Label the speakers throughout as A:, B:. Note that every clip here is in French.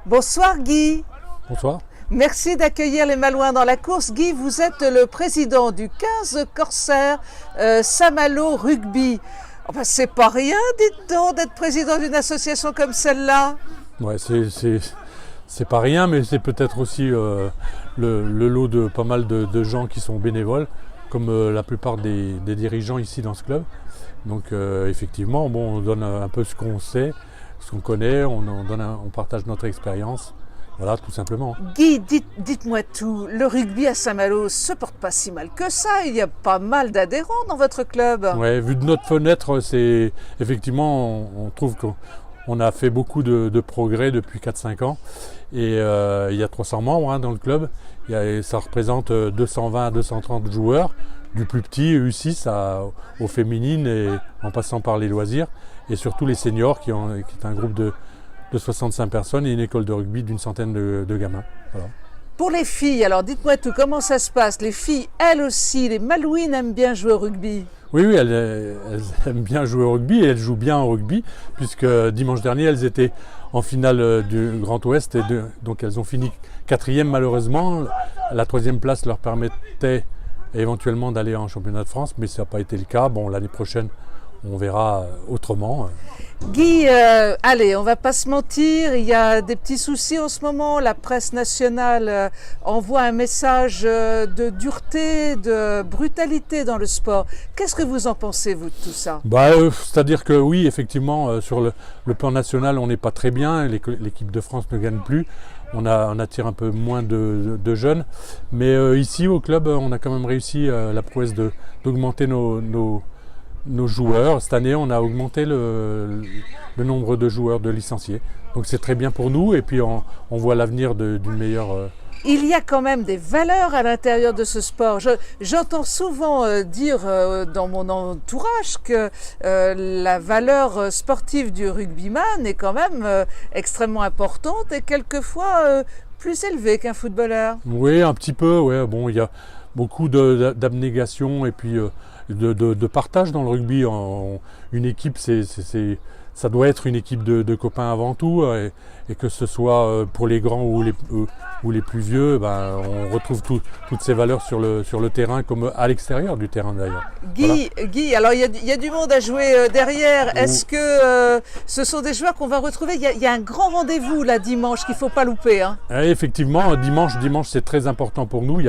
A: Bonsoir Guy.
B: Bonsoir.
A: Merci d'accueillir les Malouins dans la course. Guy, vous êtes le président du 15 Corsair Saint-Malo Rugby. Enfin, c'est pas rien, dites donc, d'être président d'une association comme celle-là.
B: Ouais, c'est pas rien, mais c'est peut-être aussi le lot de pas mal de gens qui sont bénévoles, comme la plupart des dirigeants ici dans ce club. Donc effectivement, bon, on donne un peu ce qu'on sait, ce qu'on connaît, on partage notre expérience. Voilà, tout simplement.
A: Guy, dites-moi tout. Le rugby à Saint-Malo se porte pas si mal que ça. Il y a pas mal d'adhérents dans votre club.
B: Ouais, vu de notre fenêtre, c'est effectivement, on trouve qu'on a fait beaucoup de progrès depuis 4-5 ans. Et il y a 300 membres dans le club. Ça représente 220 à 230 joueurs, du plus petit U6 aux féminines, et en passant par les loisirs. Et surtout les seniors, qui est un groupe de 65 personnes et une école de rugby d'une centaine de gamins. Voilà.
A: Pour les filles, alors dites-moi tout, comment ça se passe? Les filles, elles aussi, les Malouines aiment bien jouer au rugby?
B: Oui, elles aiment bien jouer au rugby et elles jouent bien au rugby, puisque dimanche dernier, elles étaient en finale du Grand Ouest, donc elles ont fini 4e malheureusement. La 3e place leur permettait éventuellement d'aller en championnat de France, mais ça n'a pas été le cas. Bon, l'année prochaine, on verra autrement.
A: Guy, allez, on va pas se mentir, il y a des petits soucis en ce moment. La presse nationale envoie un message de dureté, de brutalité dans le sport. Qu'est-ce que vous en pensez, vous, de tout ça?
B: C'est-à-dire que oui, effectivement, sur le plan national, on n'est pas très bien. L'équipe de France ne gagne plus. On attire un peu moins de jeunes. Mais ici, au club, on a quand même réussi la prouesse d'augmenter nos joueurs. Cette année, on a augmenté le nombre de joueurs de licenciés. Donc c'est très bien pour nous et puis on voit l'avenir d'une meilleure...
A: Il y a quand même des valeurs à l'intérieur de ce sport. J'entends souvent dire dans mon entourage que la valeur sportive du rugbyman est quand même extrêmement importante et quelquefois plus élevée qu'un footballeur.
B: Oui, un petit peu. Ouais. Bon, il y a beaucoup d'abnégation et puis de partage dans le rugby. Une équipe, ça doit être une équipe de copains avant tout, et que ce soit pour les grands ou les plus vieux, on retrouve toutes ces valeurs sur le terrain comme à l'extérieur du terrain d'ailleurs.
A: Guy, voilà. Guy, alors il y a du monde à jouer derrière. Est-ce que ce sont des joueurs qu'on va retrouver? Il y a un grand rendez-vous là dimanche qu'il ne faut pas louper. Hein.
B: Effectivement, dimanche c'est très important pour nous.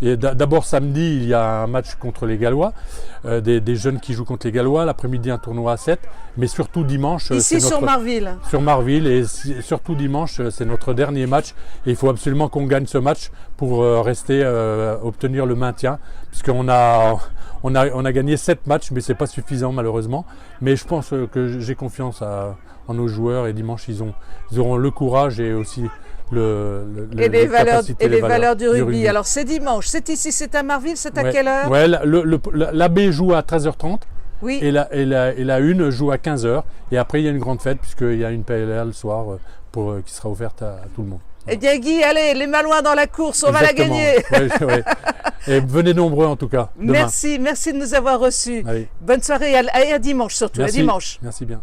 B: D'abord samedi, il y a un match contre les Gallois, des jeunes qui jouent contre les Gallois. L'après-midi, un tournoi à 7, mais surtout dimanche.
A: Ici sur Marville.
B: Sur Marville, et surtout dimanche, c'est notre dernier match. Et il faut absolument qu'on gagne ce match pour obtenir le maintien. Puisqu'on a gagné 7 matchs, mais ce n'est pas suffisant malheureusement. Mais je pense que j'ai confiance en nos joueurs, et dimanche, ils auront le courage et aussi
A: les valeurs du rugby. Alors c'est dimanche, c'est ici, c'est à Marville, c'est à quelle heure?
B: Ouais, la B joue à 13h30.
A: Oui.
B: Et la une joue à 15h. Et après, il y a une grande fête, puisqu'il y a une PLA le soir qui sera ouverte à tout le monde.
A: Eh bien, Guy, allez, les Malouins dans la course, on va la gagner.
B: Ouais. Et venez nombreux en tout cas. Demain.
A: Merci de nous avoir reçus. Allez. Bonne soirée et à dimanche surtout.
B: Merci.
A: À dimanche.
B: Merci bien.